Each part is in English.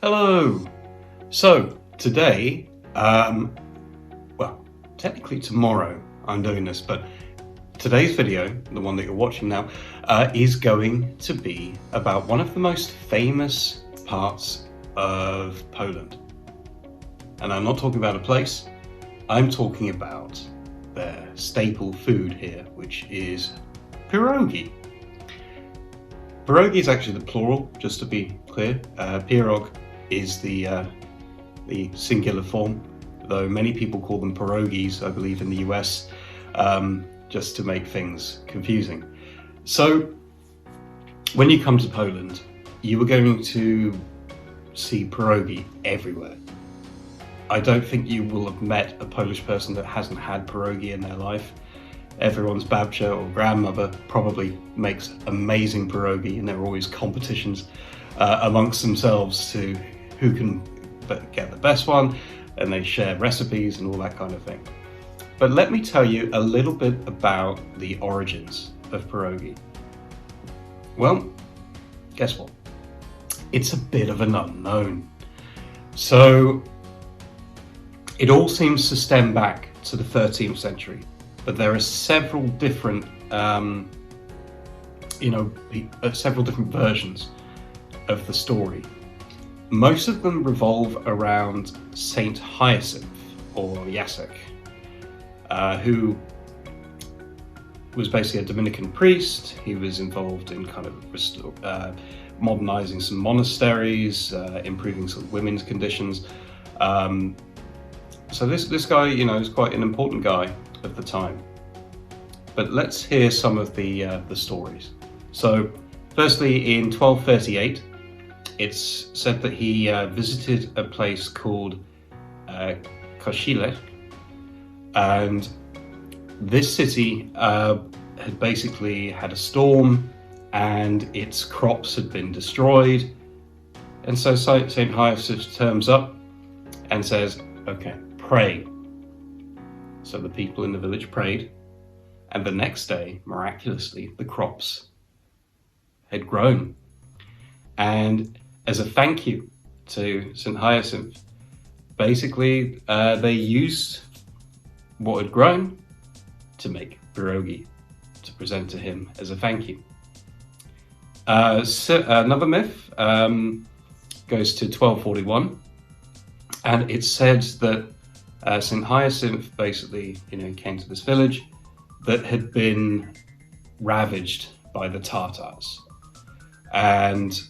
Hello! So, today, well, technically tomorrow I'm doing this, but today's video, the one that you're watching now, is going to be about one of the most famous parts of Poland. And I'm not talking about a place, I'm talking about their staple food here, which is pierogi. Pierogi is actually the plural, just to be clear. Pierog is the singular form, though many people call them pierogis, I believe, in the US, just to make things confusing. So, when you come to Poland, you are going to see pierogi everywhere. I don't think you will have met a Polish person that hasn't had pierogi in their life. Everyone's babcia or grandmother probably makes amazing pierogi, and there are always competitions amongst themselves to who can get the best one, and they share recipes and all that kind of thing. But let me tell you a little bit about the origins of pierogi. Well, guess what? It's a bit of an unknown. So it all seems to stem back to the 13th century, but there are several different, several different versions of the story. Most of them revolve around Saint Hyacinth, or Jacek, who was basically a Dominican priest. He was involved in kind of modernizing some monasteries, improving some women's conditions. So this guy, is quite an important guy of the time. But let's hear some of the stories. So, firstly, in 1238, it's said that he visited a place called Kościele, and this city had basically had a storm and its crops had been destroyed. And so Saint Hyacinth turns up and says, okay, pray. So the people in the village prayed, and the next day, miraculously, the crops had grown. And as a thank you to St. Hyacinth, basically they used what had grown to make pierogi to present to him as a thank you. Another myth goes to 1241, and it said that St. Hyacinth basically, came to this village that had been ravaged by the Tatars, and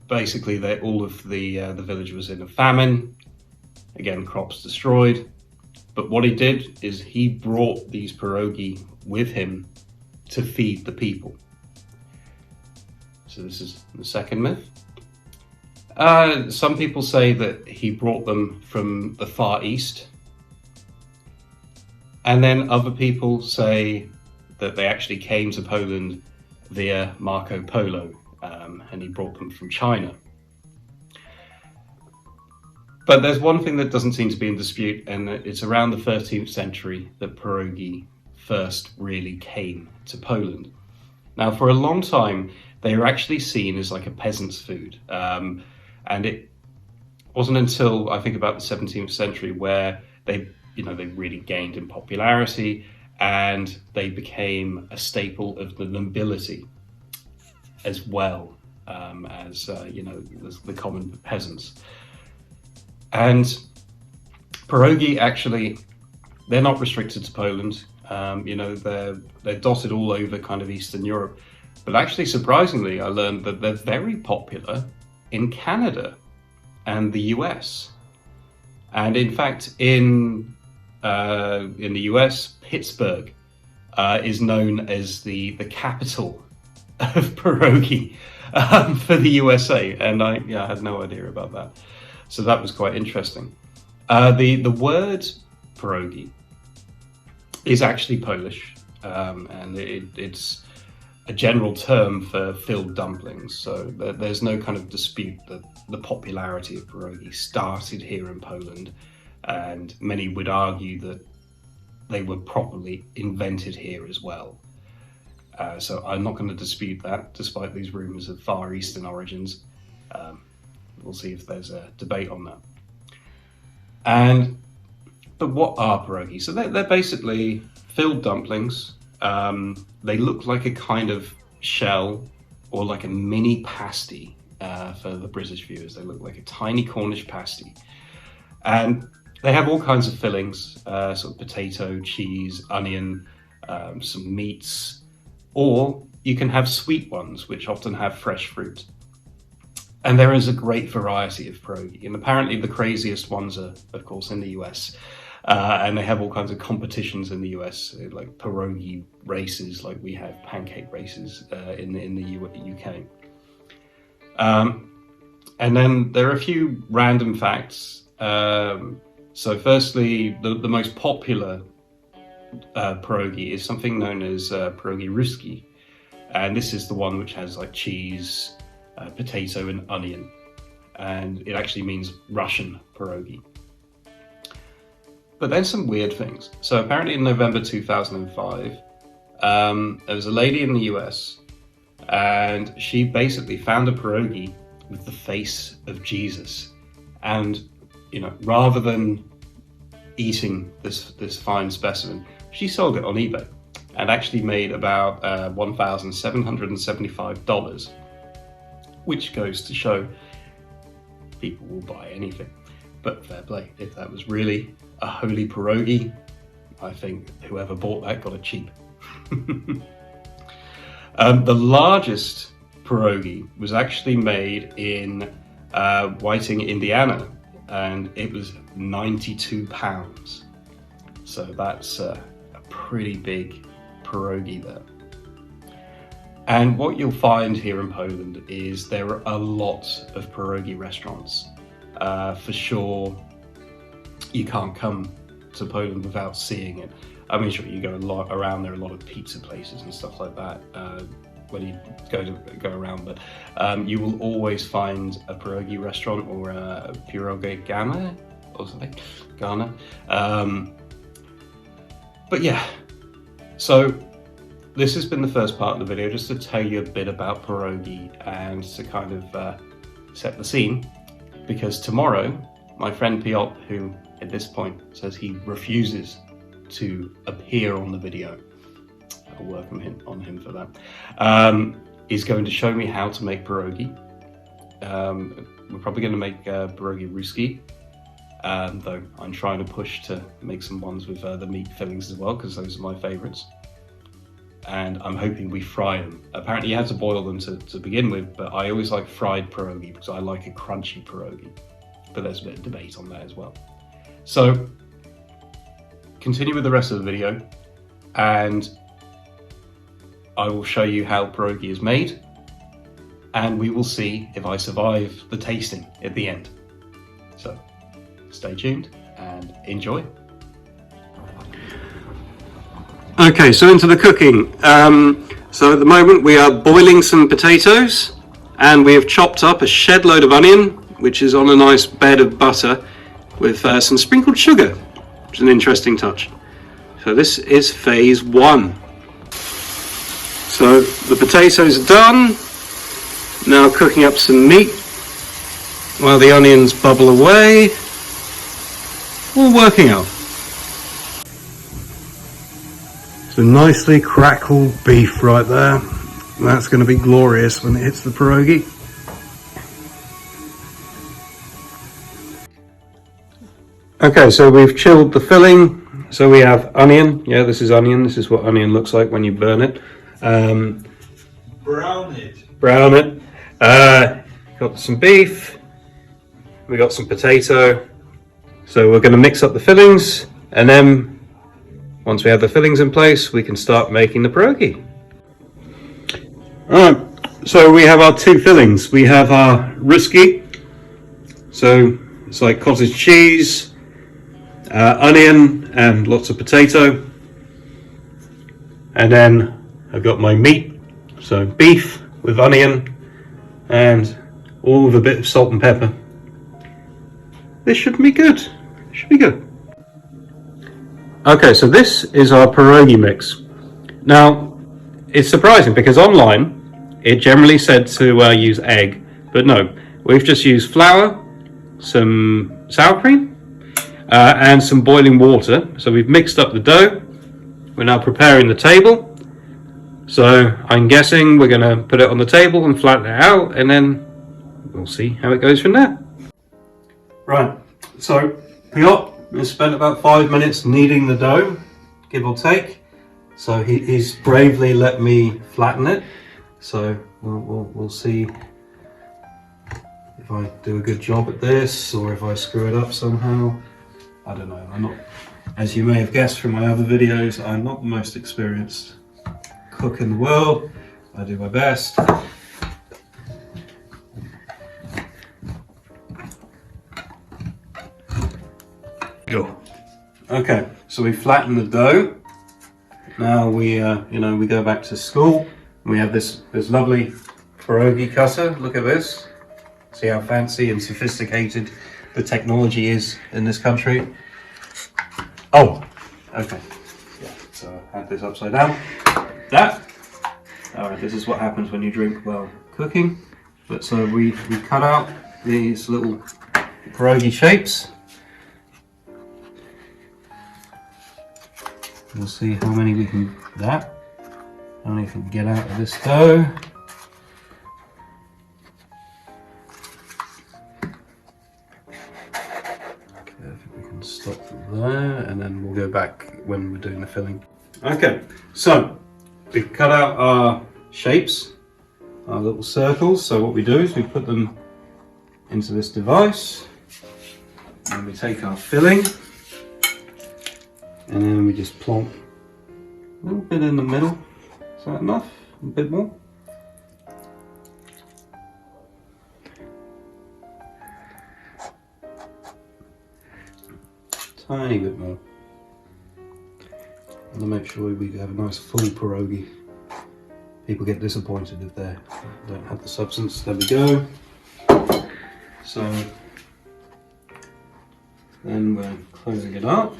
basically all of the village was in a famine. Again, crops destroyed. But what he did is he brought these pierogi with him to feed the people. So this is the second myth. Some people say that he brought them from the Far East. And then other people say that they actually came to Poland via Marco Polo, and he brought them from China. But there's one thing that doesn't seem to be in dispute, and it's around the 13th century that pierogi first really came to Poland. Now, for a long time, they were actually seen as like a peasant's food. And it wasn't until, I think, about the 17th century where they really gained in popularity, and they became a staple of the nobility as well as the common peasants. And pierogi, actually, they're not restricted to Poland. They're dotted all over kind of Eastern Europe. But actually, surprisingly, I learned that they're very popular in Canada and the US. And in fact, in the US, Pittsburgh is known as the capital of pierogi for the USA, and I had no idea about that. So that was quite interesting. The word pierogi is actually Polish, and it's a general term for filled dumplings. So there's no kind of dispute that the popularity of pierogi started here in Poland, and many would argue that they were properly invented here as well. So I'm not going to dispute that, despite these rumours of Far Eastern origins. we'll see if there's a debate on that. But what are pierogi? So they're basically filled dumplings. They look like a kind of shell or like a mini pasty for the British viewers. They look like a tiny Cornish pasty. And they have all kinds of fillings, sort of potato, cheese, onion, some meats, or you can have sweet ones, which often have fresh fruit. And there is a great variety of pierogi. And apparently the craziest ones are, of course, in the US. And they have all kinds of competitions in the US, like pierogi races, like we have pancake races in the UK. And then there are a few random facts. So firstly, the most popular pierogi is something known as pierogi ruski. And this is the one which has like cheese, potato and onion. And it actually means Russian pierogi. But then some weird things. So apparently in November 2005, there was a lady in the US and she basically found a pierogi with the face of Jesus. And, you know, rather than eating this fine specimen, she sold it on eBay and actually made about $1,775, which goes to show people will buy anything. But fair play, if that was really a holy pierogi, I think whoever bought that got it cheap. The largest pierogi was actually made in Whiting, Indiana, and it was 92 pounds. So that's a pretty big pierogi there. And what you'll find here in Poland is there are a lot of pierogi restaurants. For sure, you can't come to Poland without seeing it. I mean, sure, you go around, there are a lot of pizza places and stuff like that when you go around, but you will always find a pierogi restaurant or a pierogi Ghana or something, Ghana. But yeah, so this has been the first part of the video, just to tell you a bit about pierogi and to kind of set the scene, because tomorrow, my friend Piotr, who at this point says he refuses to appear on the video, I'll work on him for that, is going to show me how to make pierogi. We're probably going to make pierogi ruski, though I'm trying to push to make some ones with the meat fillings as well, because those are my favorites. And I'm hoping we fry them. Apparently you have to boil them to begin with, but I always like fried pierogi because I like a crunchy pierogi. But there's a bit of debate on that as well. So continue with the rest of the video and I will show you how pierogi is made, and we will see if I survive the tasting at the end. So stay tuned and enjoy. Okay, so into the cooking. So at the moment we are boiling some potatoes and we have chopped up a shed load of onion, which is on a nice bed of butter with some sprinkled sugar, which is an interesting touch. So this is phase one. So the potatoes are done. Now cooking up some meat while the onions bubble away. All working out. So nicely crackled beef right there. That's going to be glorious when it hits the pierogi. Okay, so we've chilled the filling. So we have onion. Yeah, this is onion. This is what onion looks like when you burn it. Brown it. Brown it. Got some beef. We got some potato. So we're going to mix up the fillings, and then once we have the fillings in place, we can start making the pierogi. Alright, so we have our two fillings. We have our ruski, so it's like cottage cheese, onion, and lots of potato. And then I've got my meat, so beef with onion, and all with a bit of salt and pepper. This should be good. Should be good. Okay, so this is our pierogi mix. Now, it's surprising because online it generally said to use egg, but no, we've just used flour, some sour cream, and some boiling water. So we've mixed up the dough. We're now preparing the table. So I'm guessing we're going to put it on the table and flatten it out, and then we'll see how it goes from there. Right, so Piotr has spent about 5 minutes kneading the dough, give or take. So he's bravely let me flatten it. So we'll see if I do a good job at this or if I screw it up somehow. I don't know. I'm not, as you may have guessed from my other videos, I'm not the most experienced cook in the world. I do my best. Go. Okay, so we flatten the dough. Now we go back to school. We have this lovely pierogi cutter. Look at this. See how fancy and sophisticated the technology is in this country. Oh, okay. Yeah, so I had this upside down. That. All right, this is what happens when you drink while cooking. But so we cut out these little pierogi shapes. We'll see how many we can get out of this dough. Okay, I think we can stop there, and then we'll go back when we're doing the filling. Okay, so we've cut out our shapes, our little circles. So what we do is we put them into this device, and we take our filling. And then we just plonk a little bit in the middle. Is that enough? A bit more? Tiny bit more. And to make sure we have a nice full pierogi. People get disappointed if they don't have the substance. There we go. So then we're closing it up.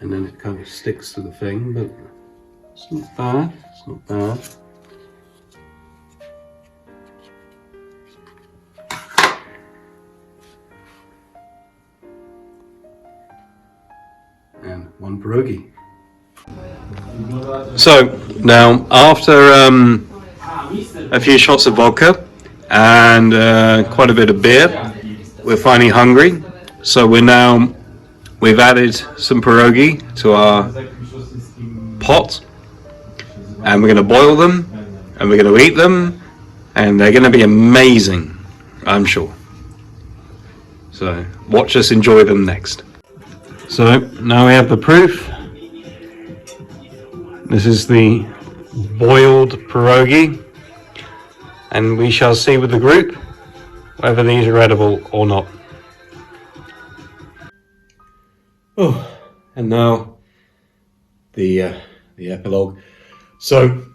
And then it kind of sticks to the thing, but it's not bad, it's not bad. And one pierogi. So now after a few shots of vodka and quite a bit of beer, we're finally hungry. So we've added some pierogi to our pot, and we're going to boil them, and we're going to eat them, and they're going to be amazing, I'm sure. So watch us enjoy them next. So now we have the proof. This is the boiled pierogi, and we shall see with the group whether these are edible or not. Oh, and now the epilogue. So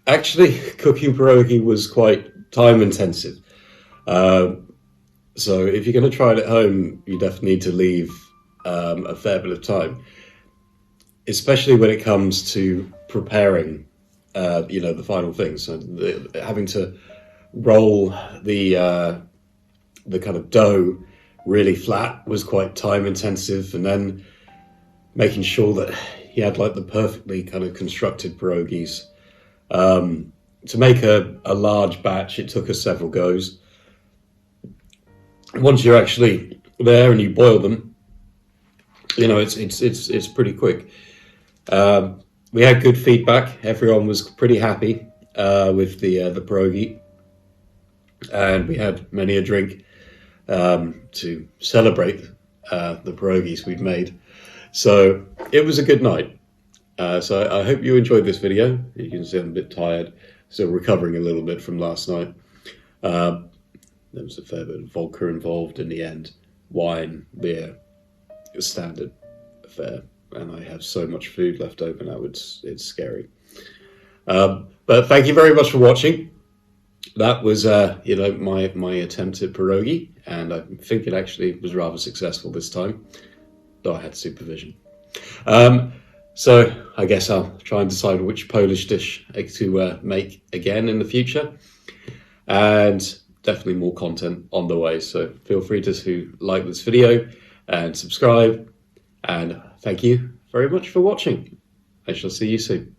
actually cooking pierogi was quite time intensive. So if you're going to try it at home, you definitely need to leave a fair bit of time, especially when it comes to preparing the final thing. So having to roll the kind of dough really flat was quite time intensive, and then making sure that he had like the perfectly kind of constructed pierogies. To make a large batch, it took us several goes. Once you're actually there and you boil them, it's pretty quick. We had good feedback. Everyone was pretty happy with the pierogi, and we had many a drink to celebrate the pierogies we've made. So it was a good night. So I hope you enjoyed this video. You can see I'm a bit tired, still recovering a little bit from last night. There was a fair bit of vodka involved in the end, wine, beer, standard affair, and I have so much food left over now, it's scary. But thank you very much for watching. That was my attempt at pierogi, and I think it actually was rather successful this time, though I had supervision. So I guess I'll try and decide which Polish dish to make again in the future, and definitely more content on the way. So feel free to like this video and subscribe, and thank you very much for watching. I shall see you soon.